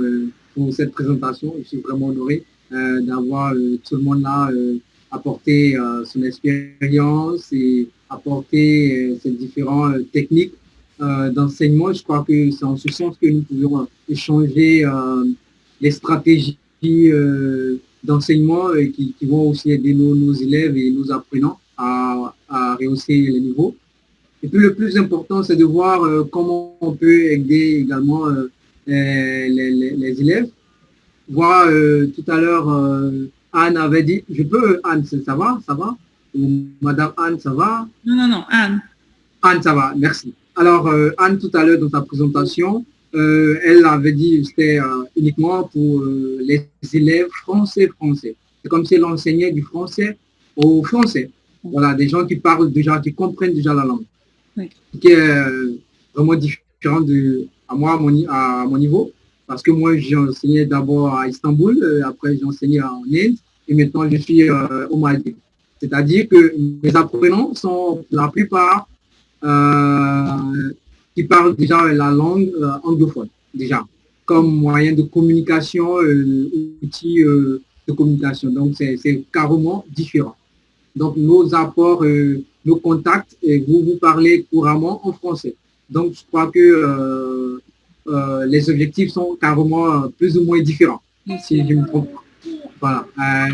pour cette présentation. Je suis vraiment honoré d'avoir tout le monde là apporter son expérience et apporter ces différentes techniques d'enseignement. Je crois que c'est en ce sens que nous pouvons échanger les stratégies d'enseignement qui vont aussi aider nos élèves et nos apprenants à rehausser les niveaux. Et puis le plus important, c'est de voir comment on peut aider également les élèves. Voir tout à l'heure, Anne avait dit, Anne, ça va? Ou Madame Anne, ça va? Non, Anne. Anne, ça va, merci. Alors, Anne, tout à l'heure, dans sa présentation, elle avait dit c'était uniquement pour les élèves français. C'est comme si elle enseignait du français aux Français. Voilà, des gens qui parlent déjà, qui comprennent déjà la langue. Oui. Qui est vraiment différent à mon niveau. Parce que moi, j'ai enseigné d'abord à Istanbul, après j'ai enseigné en Inde, et maintenant je suis au Maldives. C'est-à-dire que mes apprenants sont la plupart qui parlent déjà la langue anglophone, déjà, comme moyen de communication, outil de communication. Donc, c'est carrément différent. Donc, nos apports, nos contacts, et vous parlez couramment en français. Donc, je crois que les objectifs sont carrément plus ou moins différents, si je me trompe pas. Voilà.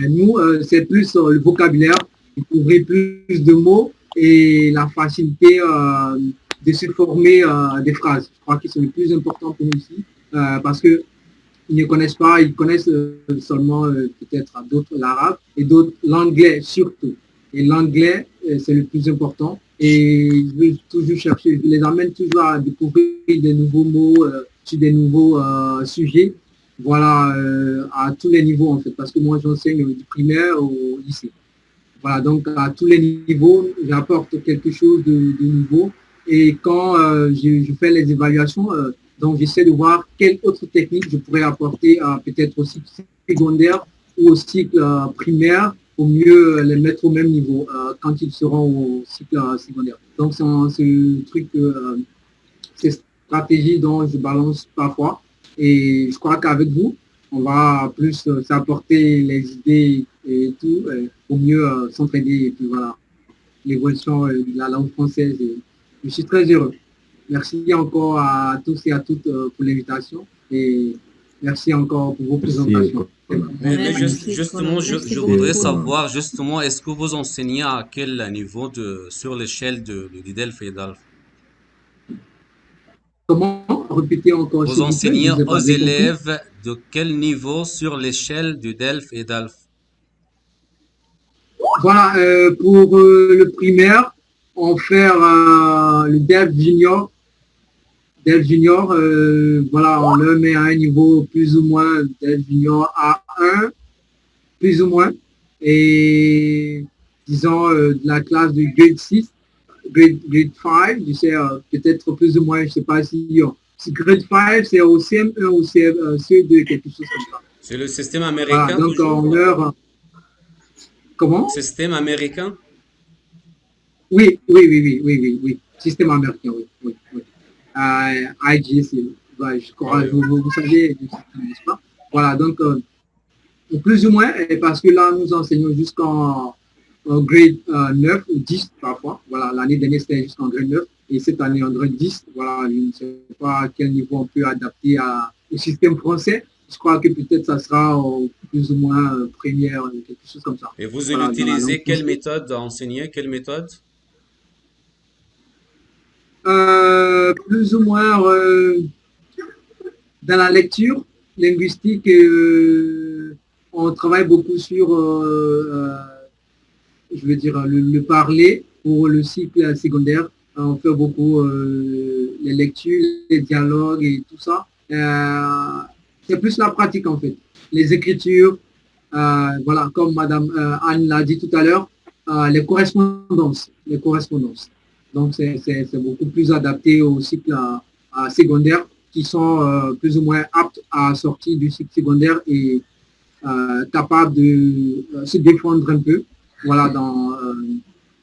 Nous, c'est plus le vocabulaire, découvrir plus de mots et la facilité de se former des phrases. Je crois que c'est le plus important pour nous ici, parce qu'ils ne connaissent pas, ils connaissent seulement peut-être d'autres l'arabe et d'autres l'anglais surtout. Et l'anglais, c'est le plus important. Et je vais toujours chercher, je les amène toujours à découvrir des nouveaux mots sur des nouveaux sujets. Voilà, à tous les niveaux en fait, parce que moi j'enseigne du primaire au lycée. Voilà, donc à tous les niveaux, j'apporte quelque chose de nouveau. Et quand je fais les évaluations, donc j'essaie de voir quelle autre technique je pourrais apporter peut-être au cycle secondaire ou au cycle primaire, pour mieux les mettre au même niveau quand ils seront au cycle secondaire. Donc c'est ce truc, ces stratégies dont je balance parfois. Et je crois qu'avec vous, on va plus s'apporter les idées et tout pour mieux s'entraider. Et puis voilà, l'évolution de la langue française. Et je suis très heureux. Merci encore à tous et à toutes pour l'invitation. Et merci encore pour vos présentations. Mais justement, je voudrais savoir, justement, est-ce que vous enseignez à quel niveau sur l'échelle du DELF et DALF? Comment? Répétez encore. Vous enseignez aux élèves de quel niveau sur l'échelle du DELF et DALF? Voilà, pour le primaire, on fait le Dev Junior. Dev Junior, voilà, on le met à un niveau plus ou moins Dev Junior A1, plus ou moins. Et disons de la classe du grade 6, grade 5, je sais, peut-être plus ou moins, je ne sais pas si grade 5, c'est au CM1 ou CE2, quelque chose comme ça. C'est le système américain. Voilà, donc toujours. on leur... Comment? Système américain? Oui. Système américain, oui. IGC, ouais, je crois, vous savez, n'est-ce pas? Voilà, donc plus ou moins, parce que là, nous enseignons jusqu'en grade 9 ou 10 parfois. Voilà, l'année dernière, c'était jusqu'en grade 9 et cette année en grade 10. Voilà, je ne sais pas à quel niveau on peut adapter au système français. Je crois que peut-être ça sera plus ou moins première, quelque chose comme ça. Et vous Voilà, utilisez quelle méthode à enseigner? Quelle méthode? Plus ou moins dans la lecture linguistique, on travaille beaucoup sur, je veux dire, le parler pour le cycle secondaire. On fait beaucoup les lectures, les dialogues et tout ça. C'est plus la pratique en fait. Les écritures, voilà, comme Madame Anne l'a dit tout à l'heure, les correspondances. Donc, c'est beaucoup plus adapté au cycle secondaire qui sont plus ou moins aptes à sortir du cycle secondaire et capables de se défendre un peu, voilà,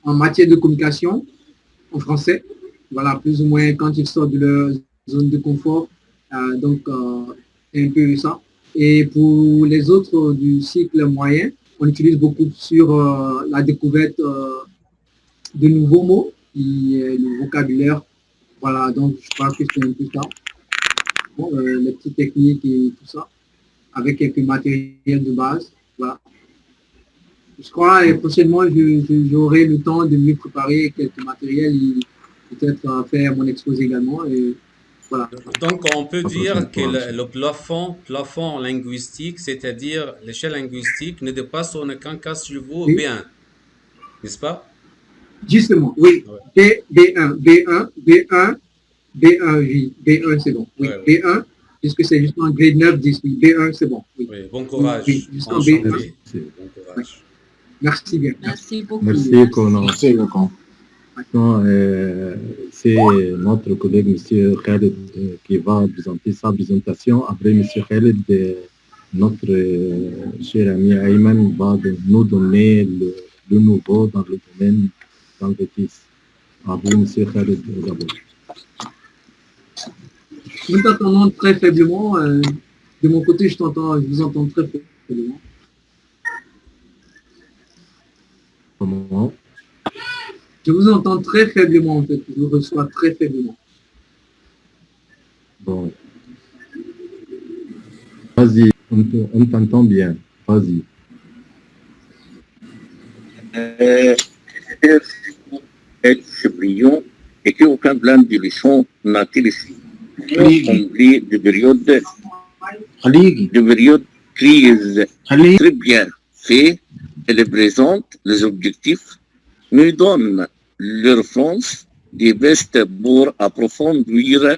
en matière de communication en français. Voilà, plus ou moins quand ils sortent de leur zone de confort. Donc, c'est un peu ça. Et pour les autres du cycle moyen, on utilise beaucoup sur la découverte de nouveaux mots, le vocabulaire. Voilà, donc je pense que c'est un peu ça. Bon, les petites techniques et tout ça, avec quelques matériels de base. Voilà. Je crois et prochainement, j'aurai le temps de mieux préparer quelques matériels et peut-être faire mon exposé également. Et voilà. Donc, on peut dire que le plafond linguistique, c'est-à-dire l'échelle linguistique, ne dépasse en aucun cas sur vous B1, n'est-ce pas? Justement, oui. Ouais. B1, oui. B1, c'est bon. Oui, ouais. B1, puisque c'est justement grade 9, 10. Oui, B1, c'est bon. Oui. Oui, bon courage. Oui, jusqu'en B1. Bon courage. Oui. Merci bien. Merci beaucoup. Merci, Conan. C'est notre collègue, M. Khaled, qui va présenter sa présentation. Après, M. Khaled, notre cher ami Ayman va nous donner le nouveau dans le domaine d'enquêtisme. À vous, M. Khaled, d'abord. Nous t'entendons très faiblement. De mon côté, je vous entends très faiblement. Comment? Je vous entends très faiblement, en fait. Je vous reçois très faiblement. Bon. Vas-y, on t'entend bien. Vas-y. Brillant et qu'aucun plan de leçon n'a été laissé. Comblé de périodes crises. Très bien fait. Elle présente les objectifs, nous donne leur France des bestes pour approfondir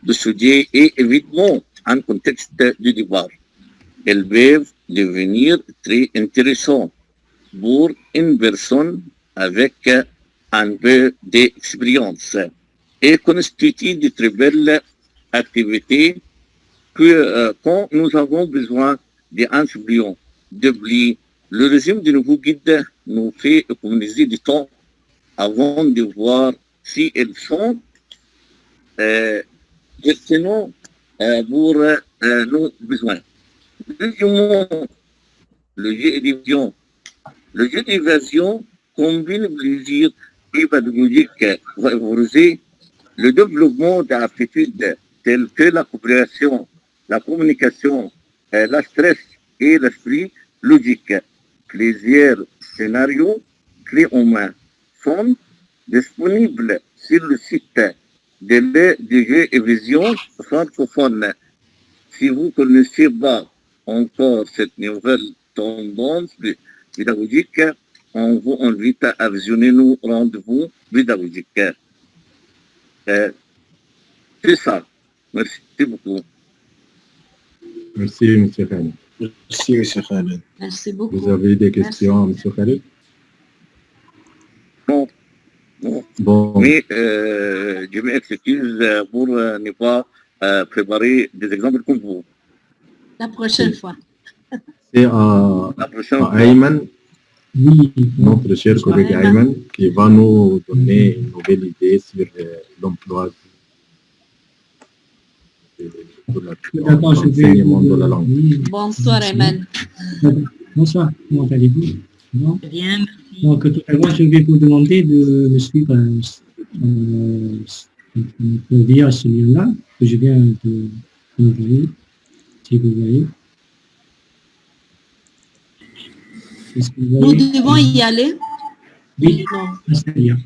le sujet et évidemment un contexte de débat. Elles peuvent devenir très intéressantes pour une personne avec un peu d'expérience et constituent de très belles activités que quand nous avons besoin d'un supplément d'oubli. Le régime du nouveau guide nous fait économiser du temps avant de voir si elles sont pertinentes pour nos besoins. Deuxièmement, le jeu d'évasion. Le jeu d'évasion combine plaisir et pédagogique pour favoriser le développement d'aptitudes telles que la coopération, la communication, la stress et l'esprit logique. Plusieurs scénarios clés en main sont disponibles sur le site de jeux et vision francophone. Si vous ne connaissez pas encore cette nouvelle tendance pédagogique, on vous invite à visionner nos rendez-vous pédagogiques. C'est ça. Merci beaucoup. Merci, M. Khaled. Merci, M. Khaled. Merci beaucoup. Vous avez des questions, M. Khaled? Non. Non. Bon. Mais je m'excuse pour ne pas préparer des exemples comme vous. La prochaine fois. C'est La prochaine fois. Ayman, notre cher collègue Ayman, qui va nous donner une nouvelle idée sur l'emploi de l'enseignement de la langue. Bonsoir, Ayman. Bonsoir, comment allez-vous? Bien, merci. Donc, tout à l'heure, je vais vous demander de me suivre via ce lien-là que je viens de envoyer, si vous voyez. Nous devons y aller? Oui, c'est bien.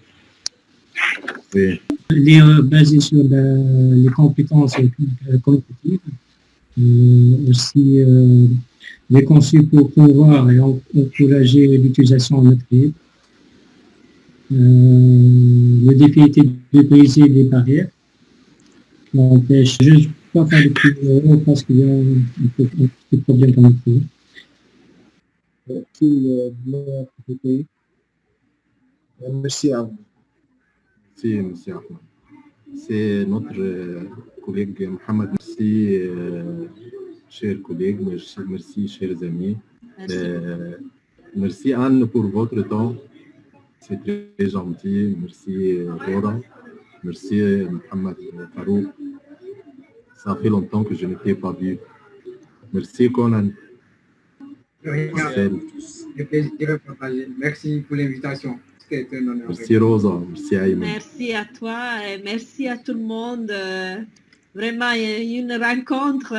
Oui. Elle est basée sur les compétences cognitives, aussi les conçus pour promouvoir et encourager l'utilisation en écrit. Le défi était de briser les barrières qui empêchent, je ne peux pas faire de plus parce qu'il y a un petit problème dans le cours. Merci à vous. Merci, M. Ahmed. C'est notre collègue Mohamed. Merci, chers collègues. Merci, chers amis. Merci, Anne, pour votre temps. C'est très gentil. Merci, Laura. Merci, Mohamed Farouk. Ça fait longtemps que je ne t'ai pas vu. Merci, Conan. Le plaisir est partagé. Merci pour l'invitation. C'était un honneur. Merci, Rosa. Merci, Ayman. Merci à toi et merci à tout le monde. Vraiment, une rencontre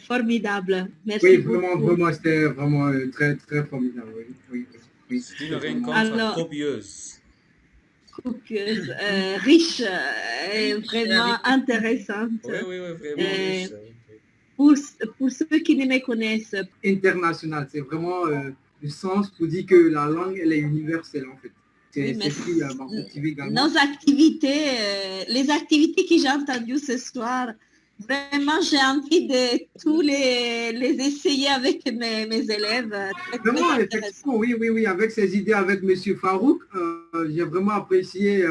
formidable. Merci oui, beaucoup. vraiment, c'était vraiment très, très formidable. Oui. C'est une rencontre copieuse. Copieuse, riche et vraiment intéressante. Oui, vraiment riche. Pour ceux qui ne me connaissent. International, c'est vraiment le sens pour dire que la langue, elle est universelle en fait. Oui, nos activités, les activités que j'ai entendues ce soir, vraiment j'ai envie de tous les essayer avec mes élèves. Vraiment, effectivement, oui, avec ces idées avec M. Farouk, j'ai vraiment apprécié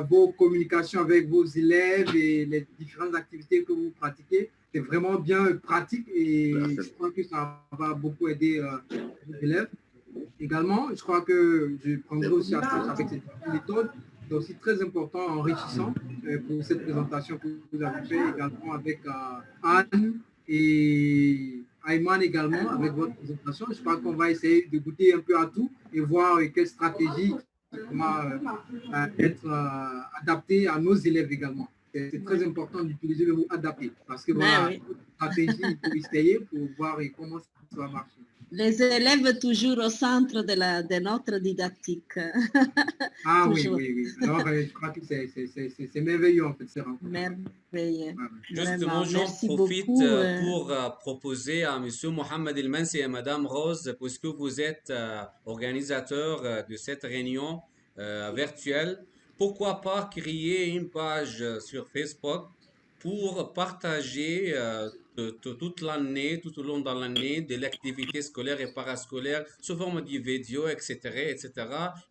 vos communications avec vos élèves et les différentes activités que vous pratiquez. C'est vraiment bien pratique et je crois que ça va beaucoup aider les élèves. Également, je crois que je prendrai aussi attache avec cette méthode. C'est aussi très important, enrichissant pour cette présentation que vous avez fait également avec Anne et Ayman également avec votre présentation. Je crois qu'on va essayer de goûter un peu à tout et voir quelle stratégie va être adaptée à nos élèves également. C'est très important d'utiliser le mot adapté parce que voilà, stratégie pour essayer pour voir comment ça va marcher. Les élèves toujours au centre de notre didactique. Ah oui. Alors, je crois que c'est merveilleux en fait. Merveilleux. Justement, j'en profite pour proposer à M. Mohamed El Mansi et Mme Rose, puisque vous êtes organisateurs de cette réunion virtuelle, pourquoi pas créer une page sur Facebook pour partager toute l'année, tout au long de l'année, de l'activité scolaire et parascolaire sous forme de vidéos, etc.,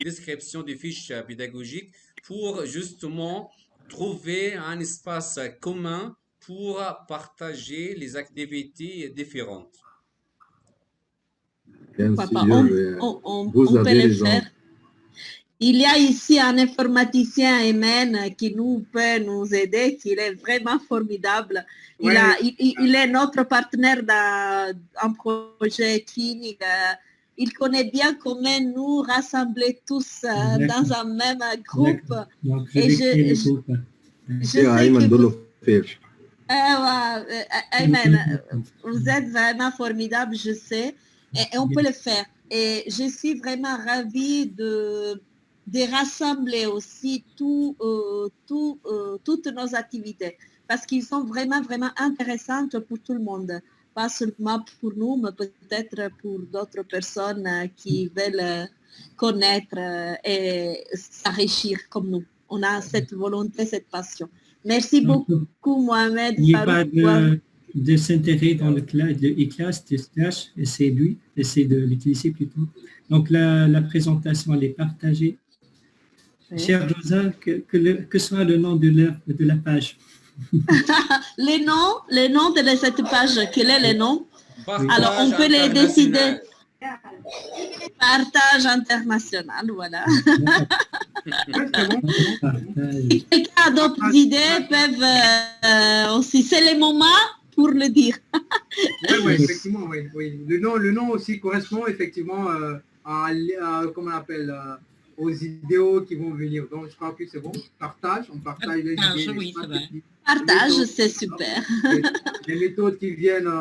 description des fiches pédagogiques pour justement trouver un espace commun pour partager les activités différentes. Bien Papa, sûr, on peut le faire. Il y a ici un informaticien, Ayman, qui peut nous aider, qui est vraiment formidable. Il est notre partenaire dans un projet clinique. Il connaît bien comment nous rassembler tous dans un même groupe. Donc, et je sais que Ayman, vous êtes vraiment formidable, je sais, et on peut le faire. Et je suis vraiment ravie de rassembler aussi toutes nos activités parce qu'ils sont vraiment intéressantes pour tout le monde, pas seulement pour nous, mais peut-être pour d'autres personnes qui veulent connaître et s'enrichir comme nous. On a cette volonté, cette passion. Merci beaucoup, Mohamed. Il n'y a pas de s'intégrer dans le classe, de e-class, de stage, essayer de l'utiliser plutôt. Donc, la présentation, elle est partagée. Oui. Chère Rosa, que soit le nom de la page? Les noms de cette page, quel est le nom? Alors, on peut les décider. Partage international, voilà. Si quelqu'un a d'autres idées, peuvent aussi, c'est le moment pour le dire. Oui, effectivement, oui. Le nom aussi correspond effectivement à comment on appelle, aux idéaux qui vont venir. Donc, je crois que c'est bon. Partage, on partage les idées. Oui, partage, c'est super. Les méthodes qui viennent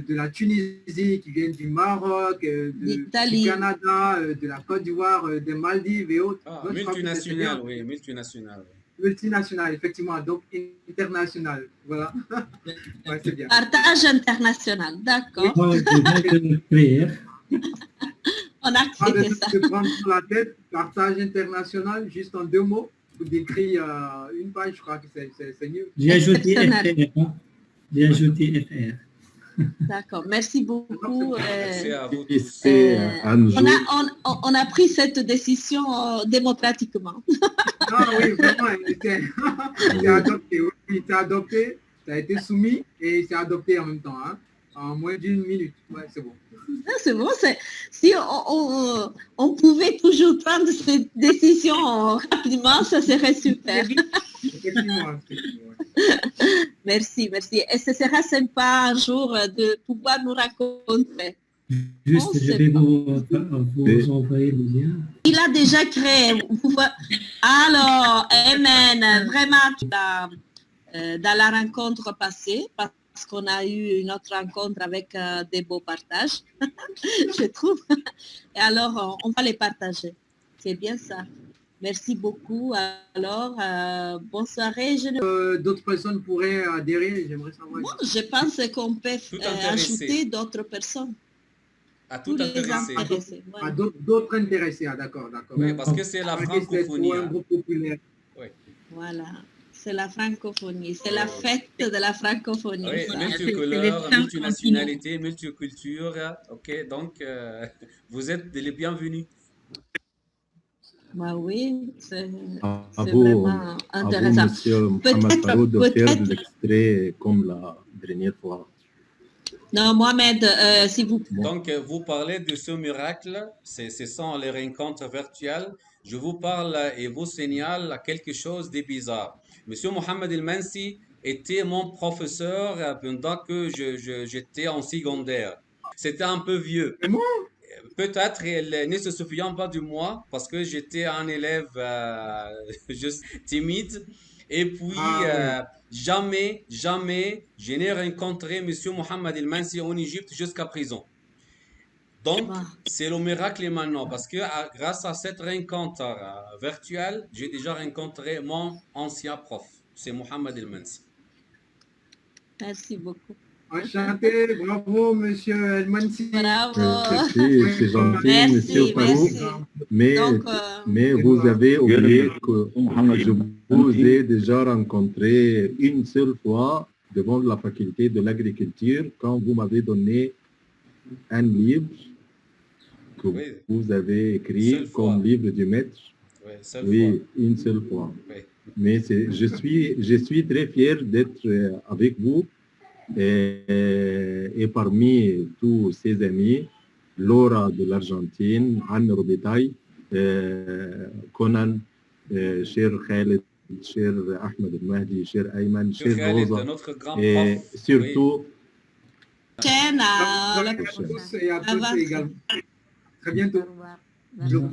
de la Tunisie, qui viennent du Maroc, du Canada, de la Côte d'Ivoire, des Maldives et autres. Ah, multinational, oui, multinational. Multinational, effectivement, donc international. Voilà. Ouais, c'est bien. Partage international, d'accord. On a accepté ça. De prendre sur la tête, partage international, juste en 2 mots. Vous décrivez une page, je crois que c'est mieux. J'ai ajouté FR. J'ai ajouté FR. D'accord, merci beaucoup. Merci à vous. On a pris cette décision démocratiquement. Ah oui, vraiment, c'est adopté. Oui, c'est adopté, ça a été soumis et c'est adopté en même temps, hein, en moins d'1 minute. Ouais, c'est bon. C'est bon, si on pouvait toujours prendre cette décision rapidement, ça serait super. Effectivement. Merci. Et ce sera sympa un jour de pouvoir nous rencontrer. Juste, je vais vous envoyer le lien. Il a déjà créé. Alors, Amen, vraiment, dans la rencontre passée, parce qu'on a eu une autre rencontre avec des beaux partages, je trouve. Et alors, on va les partager. C'est bien ça. Merci beaucoup. Alors, bonne soirée. D'autres personnes pourraient adhérer, j'aimerais savoir. Moi, je pense qu'on peut ajouter d'autres personnes. À tout intéressé. À d'autres intéressés, d'accord. Oui, parce que c'est la francophonie. Un groupe populaire. Oui. Voilà. C'est la francophonie, c'est la fête de la francophonie. Oui, multicolore, multinationalité, multiculture. Ok, donc vous êtes les bienvenus. Bah oui, c'est vous, vraiment intéressant. Monsieur Mohamed Farouk, de faire l'extrait comme la dernière fois. Non, Mohamed, s'il vous plaît. Donc, vous parlez de ce miracle, ce sont les rencontres virtuelles. Je vous parle et vous signale quelque chose de bizarre. Monsieur Mohamed El Mansi était mon professeur pendant que j'étais en secondaire. C'était un peu vieux. Peut-être il ne se souvient pas de moi parce que j'étais un élève juste timide. Et puis, jamais, je n'ai rencontré Monsieur Mohamed El Mansi en Égypte jusqu'à présent. Donc, c'est le miracle maintenant parce que grâce à cette rencontre virtuelle, j'ai déjà rencontré mon ancien prof. C'est Mohamed El Mansi. Merci beaucoup. Enchanté, bravo Monsieur El Mansi. Bravo. C'est gentil, Monsieur Farouk. Mais vous avez oublié que je vous ai déjà rencontré une seule fois devant la faculté de l'agriculture quand vous m'avez donné un livre que vous avez écrit comme livre du maître. Oui, une seule fois. Oui. Mais je suis très fier d'être avec vous. Et parmi tous ses amis, Laura de l'Argentine, Anne Robitaille, Conan, cher Khaled, cher Ahmed El Mahdi, cher Ayman, cher Rosa, et surtout... Et à tous également. Très bientôt. Bisous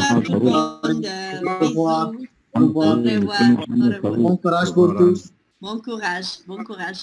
à tout le monde. Au revoir. Au revoir. Bon courage pour tous. Bon courage.